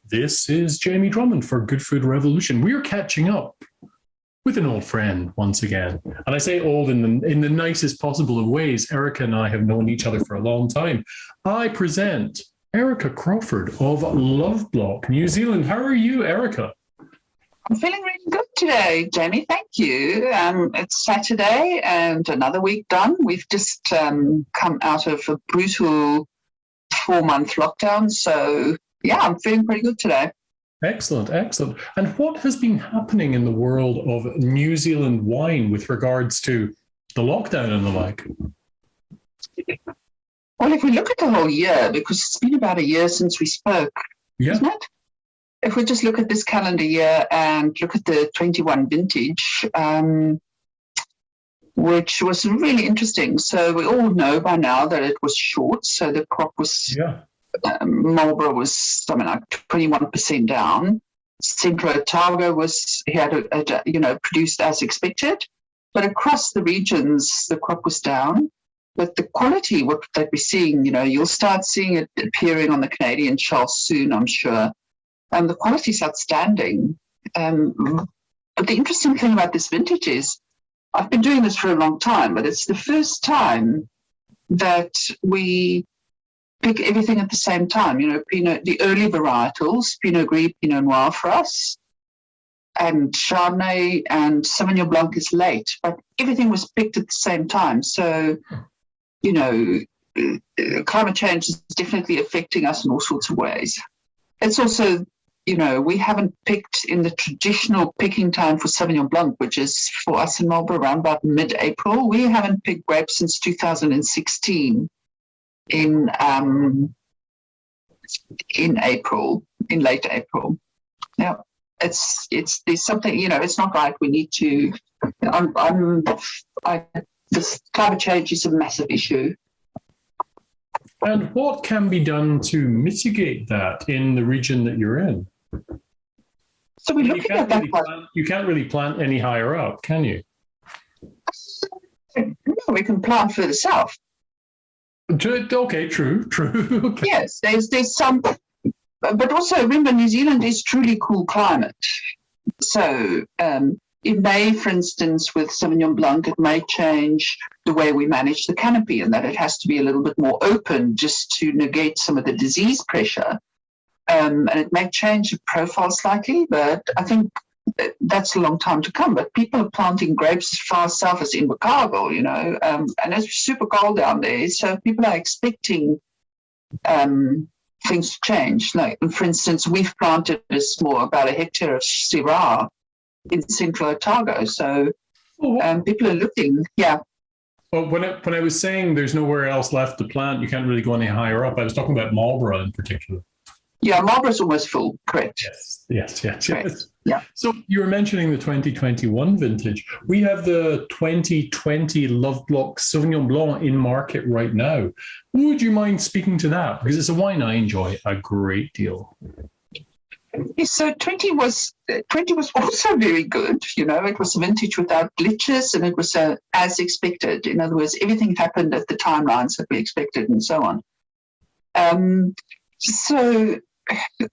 This is Jamie Drummond for Good Food Revolution. We're catching up with an old friend once again. And I say old in the nicest possible of ways. Erica and I have known each other for a long time. I present Erica Crawford of Loveblock, New Zealand. How are you, Erica? I'm feeling really good today, Jamie. Thank you. It's Saturday and another week done. We've just come out of a brutal 4-month lockdown. So, yeah, I'm feeling pretty good today. Excellent, excellent. And what has been happening in the world of New Zealand wine with regards to the lockdown and the like? Well, if we look at the whole year, because it's been about a year since we spoke, isn't it? If we just look at this calendar year and look at the 21 vintage, which was really interesting. So we all know by now that it was short. So the crop was, Marlborough was something like 21% down. Central Otago was, produced as expected. But across the regions, the crop was down. But the quality, what that we're seeing, you'll start seeing it appearing on the Canadian shelf soon, I'm sure. The quality is outstanding. But the interesting thing about this vintage is, I've been doing this for a long time, but it's the first time that we pick everything at the same time. Pinot, the early varietals, Pinot Gris, Pinot Noir for us, and Chardonnay and Sauvignon Blanc is late, but everything was picked at the same time. So, climate change is definitely affecting us in all sorts of ways. It's also, we haven't picked in the traditional picking time for Sauvignon Blanc, which is for us in Marlborough around about mid-April. We haven't picked grapes since 2016 in April, in late April. Now, there's something, it's not right. We need to, this climate change is a massive issue. And what can be done to mitigate that in the region that you're in? So we're looking at that. You can't really plant any higher up, can you? No, we can plant further south. Okay, true. Okay. Yes, there's some, but also remember, New Zealand is truly cool climate. So it may, for instance, with Sauvignon Blanc, it may change the way we manage the canopy, and that it has to be a little bit more open just to negate some of the disease pressure. And it may change the profile slightly, but I think that's a long time to come. But people are planting grapes as far south as Invercargill, and it's super cold down there. So people are expecting things to change. Like, for instance, we've planted about a hectare of Syrah in Central Otago. So people are looking, Well, when I was saying there's nowhere else left to plant, you can't really go any higher up, I was talking about Marlborough in particular. Yeah, Marlborough's almost full, correct. Yes. Correct. Yeah. So you were mentioning the 2021 vintage. We have the 2020 Loveblock Sauvignon Blanc in market right now. Would you mind speaking to that? Because it's a wine I enjoy a great deal. Yes, so 20 was also very good. It was a vintage without glitches, and it was as expected. In other words, everything happened at the timelines that we expected, and so on. So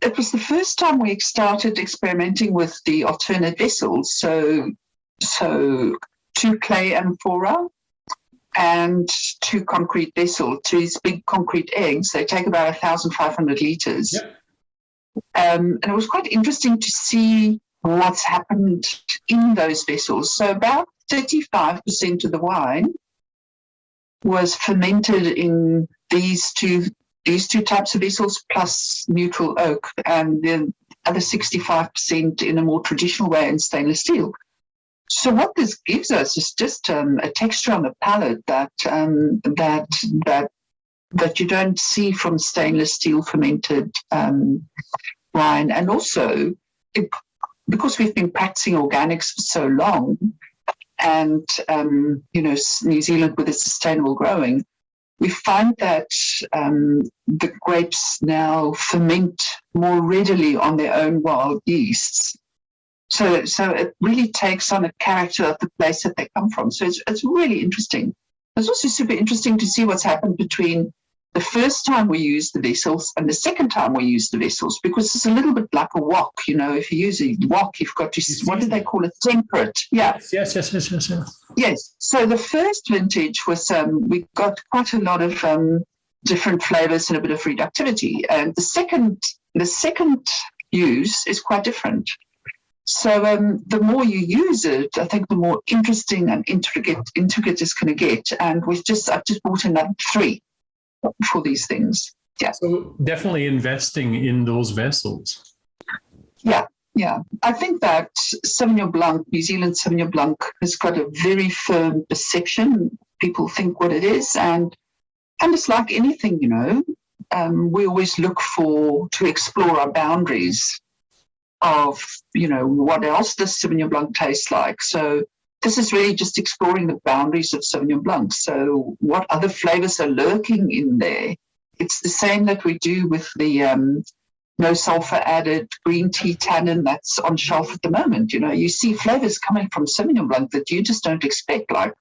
it was the first time we started experimenting with the alternate vessels. So 2 clay amphora and 2 concrete vessels, 2 these big concrete eggs. They take about 1,500 liters. Yep. And it was quite interesting to see what's happened in those vessels. So about 35% of the wine was fermented in these two types of vessels plus neutral oak, and the other 65% in a more traditional way in stainless steel. So what this gives us is just a texture on the palate that you don't see from stainless steel fermented wine. And also, because we've been practicing organics for so long, and New Zealand with its sustainable growing, we find that the grapes now ferment more readily on their own wild yeasts. So it really takes on a character of the place that they come from. So it's really interesting. It's also super interesting to see what's happened between the first time we use the vessels and the second time we use the vessels, because it's a little bit like a wok. If you use a wok, you've got to, what do they call it? Temper it. Yeah. Yes. Yes. So the first vintage was, we got quite a lot of different flavors and a bit of reductivity. And the second use is quite different. So the more you use it, I think the more interesting and intricate it's going to get. And I've just bought another 3 for these things. Yeah. So definitely investing in those vessels. Yeah. I think that Sauvignon Blanc, New Zealand Sauvignon Blanc, has got a very firm perception. People think what it is, and it's like anything, we always look to explore our boundaries of, what else does Sauvignon Blanc taste like. So this is really just exploring the boundaries of Sauvignon Blanc. So what other flavors are lurking in there? It's the same that we do with the no sulfur added green tea tannin that's on shelf at the moment. You see flavors coming from Sauvignon Blanc that you just don't expect, like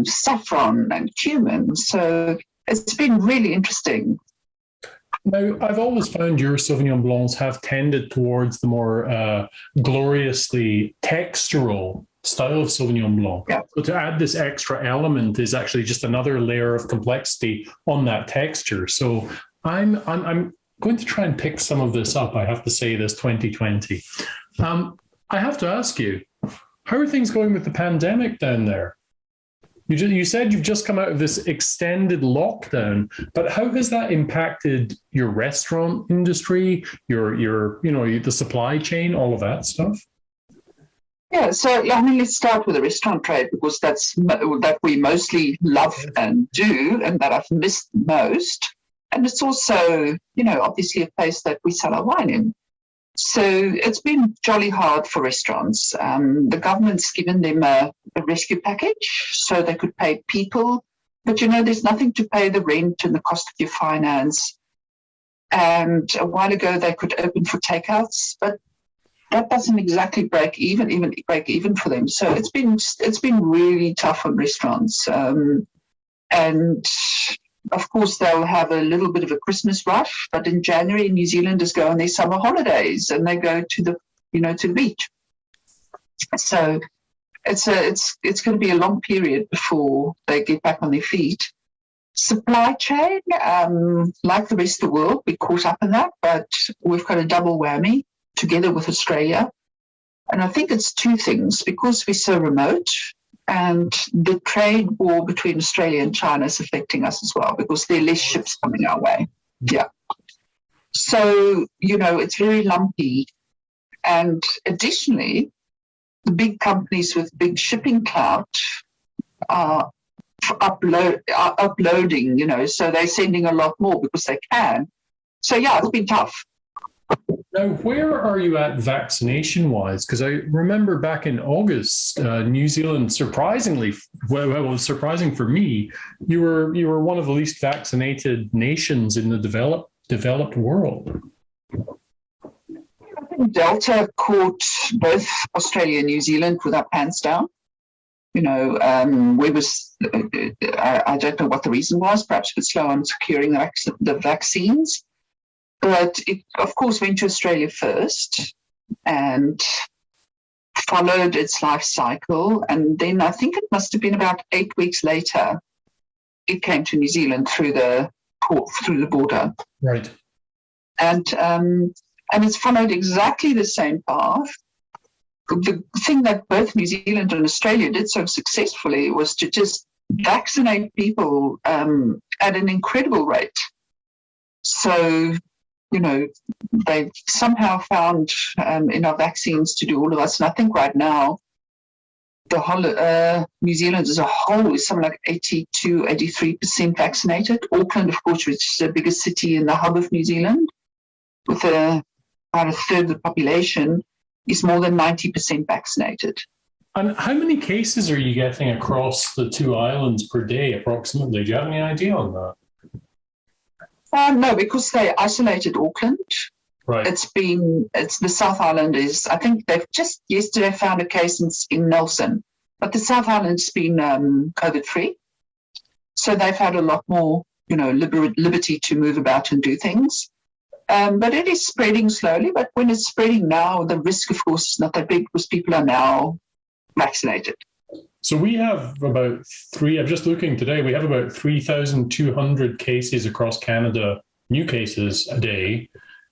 saffron and cumin. So it's been really interesting. Now, I've always found your Sauvignon Blancs have tended towards the more gloriously textural style of Sauvignon Blanc. Yeah. So to add this extra element is actually just another layer of complexity on that texture. So I'm going to try and pick some of this up, I have to say, this 2020. I have to ask you, how are things going with the pandemic down there? You said you've just come out of this extended lockdown, but how has that impacted your restaurant industry, your the supply chain, all of that stuff? Yeah, so let's start with the restaurant trade, because that we mostly love and do, and that I've missed most. And it's also, obviously a place that we sell our wine in. So it's been jolly hard for restaurants. The government's given them a rescue package so they could pay people. But, there's nothing to pay the rent and the cost of your finance. And a while ago, they could open for takeouts, but that doesn't exactly break even for them. So it's been really tough on restaurants. And of course, they'll have a little bit of a Christmas rush, but in January, New Zealanders go on their summer holidays and they go to the beach. So it's going to be a long period before they get back on their feet. Supply chain, like the rest of the world, we caught up in that, but we've got a double whammy together with Australia. And I think it's 2 things, because we're so remote. And the trade war between Australia and China is affecting us as well, because there are less ships coming our way. Yeah. So, it's very lumpy. And additionally, the big companies with big shipping clout are uploading, so they're sending a lot more because they can. So, yeah, it's been tough. Now, where are you at vaccination-wise? Because I remember back in August, New Zealand, surprisingly, well, it was surprising for me, you were one of the least vaccinated nations in the developed world. I think Delta caught both Australia and New Zealand with our pants down. I don't know what the reason was, perhaps a bit slow on securing the vaccines. But it, of course, went to Australia first and followed its life cycle. And then I think it must have been about 8 weeks later, it came to New Zealand through the border. Right. And it's followed exactly the same path. The thing that both New Zealand and Australia did so successfully was to just vaccinate people at an incredible rate. So, they somehow found enough vaccines to do all of us. And I think right now, the whole New Zealand as a whole is something like 82-83% vaccinated. Auckland, of course, which is the biggest city in the hub of New Zealand, with about a third of the population, is more than 90% vaccinated. And how many cases are you getting across the 2 islands per day, approximately? Do you have any idea on that? No, because they isolated Auckland. Right. It's the South Island is, I think they've just yesterday found a case in Nelson, but the South Island's been COVID-free. So they've had a lot more liberty to move about and do things. But it is spreading slowly. But when it's spreading now, the risk, of course, is not that big because people are now vaccinated. So we have about I'm just looking today, we have about 3,200 cases across Canada, new cases a day.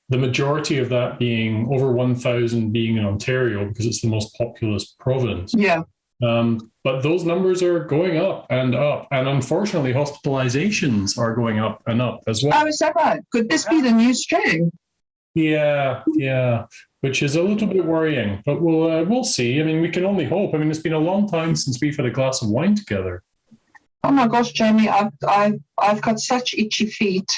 The majority of that being over 1,000 being in Ontario because it's the most populous province. Yeah. But those numbers are going up. And unfortunately, hospitalizations are going up and up as well. Oh, is that right? Could this be the new strain? Yeah. Which is a little bit worrying, but we'll see. I mean, we can only hope. I mean, it's been a long time since we've had a glass of wine together. Oh my gosh, Jamie, I've got such itchy feet.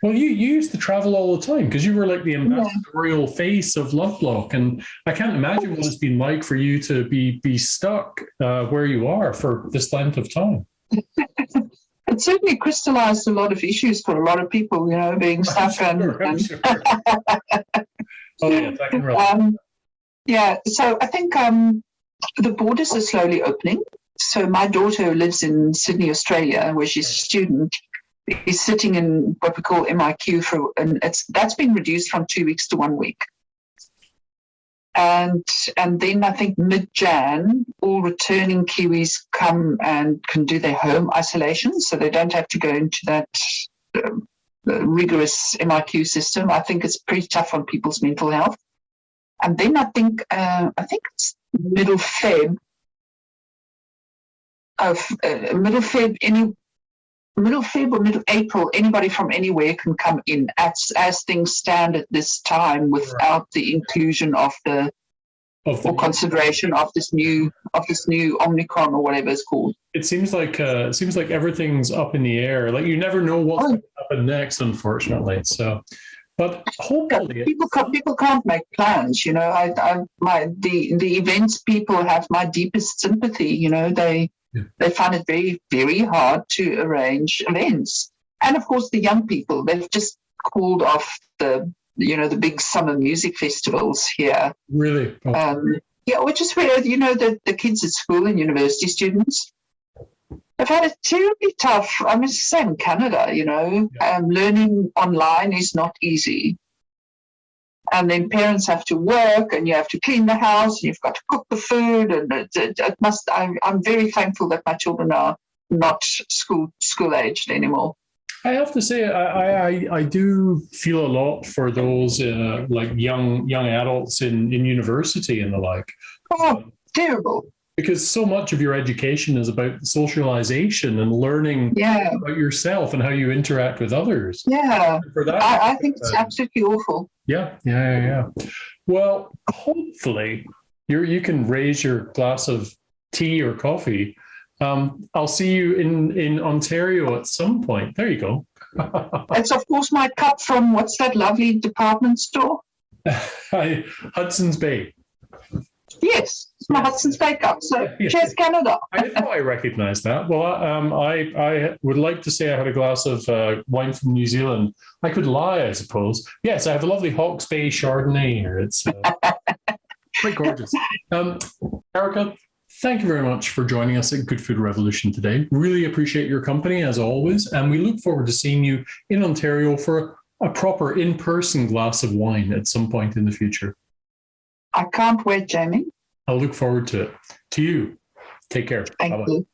Well, you used to travel all the time because you were like the ambassadorial face of Loveblock, and I can't imagine what it's been like for you to be stuck where you are for this length of time. It certainly crystallized a lot of issues for a lot of people, being stuck. I'm sure. Oh, yes, I can relate. Yeah, so I think the borders are slowly opening. So my daughter, who lives in Sydney, Australia, where she's a student, is sitting in what we call MIQ and that's been reduced from 2 weeks to 1 week. And then I think mid-Jan, all returning Kiwis come and can do their home isolation, so they don't have to go into that rigorous MIQ system. I think it's pretty tough on people's mental health. And then I think it's middle Feb or middle April, anybody from anywhere can come in as things stand at this time, without the inclusion of consideration of this new Omicron or whatever it's called. It seems like everything's up in the air. Like you never know what's going to happen next, unfortunately. So, but hopefully people can't make plans. The events people have my deepest sympathy. They find it very, very hard to arrange events. And of course, the young people, they've just called off the big summer music festivals here. Really? Which is where, the kids at school and university students, they've had it terribly tough. I mean, it's the same in Canada, learning online is not easy. And then parents have to work, and you have to clean the house, and you've got to cook the food, and I'm very thankful that my children are not school aged anymore. I have to say, I do feel a lot for those like young adults in university and the like. Oh, terrible. Because so much of your education is about socialization and learning about yourself and how you interact with others. Yeah, for that, I think it's absolutely awful. Yeah. Well, hopefully you can raise your glass of tea or coffee. I'll see you in Ontario at some point. There you go. It's of course my cup from what's that lovely department store? Hudson's Bay. Yes, it's my Hudson's Bay cup. So cheers, Canada. I thought I recognized that. Well, I would like to say I had a glass of wine from New Zealand. I could lie, I suppose. Yes, I have a lovely Hawke's Bay Chardonnay here. It's quite gorgeous. Erica, thank you very much for joining us at Good Food Revolution today. Really appreciate your company as always, and we look forward to seeing you in Ontario for a proper in-person glass of wine at some point in the future. I can't wait, Jamie. I'll look forward to it. To you. Take care. Thank you.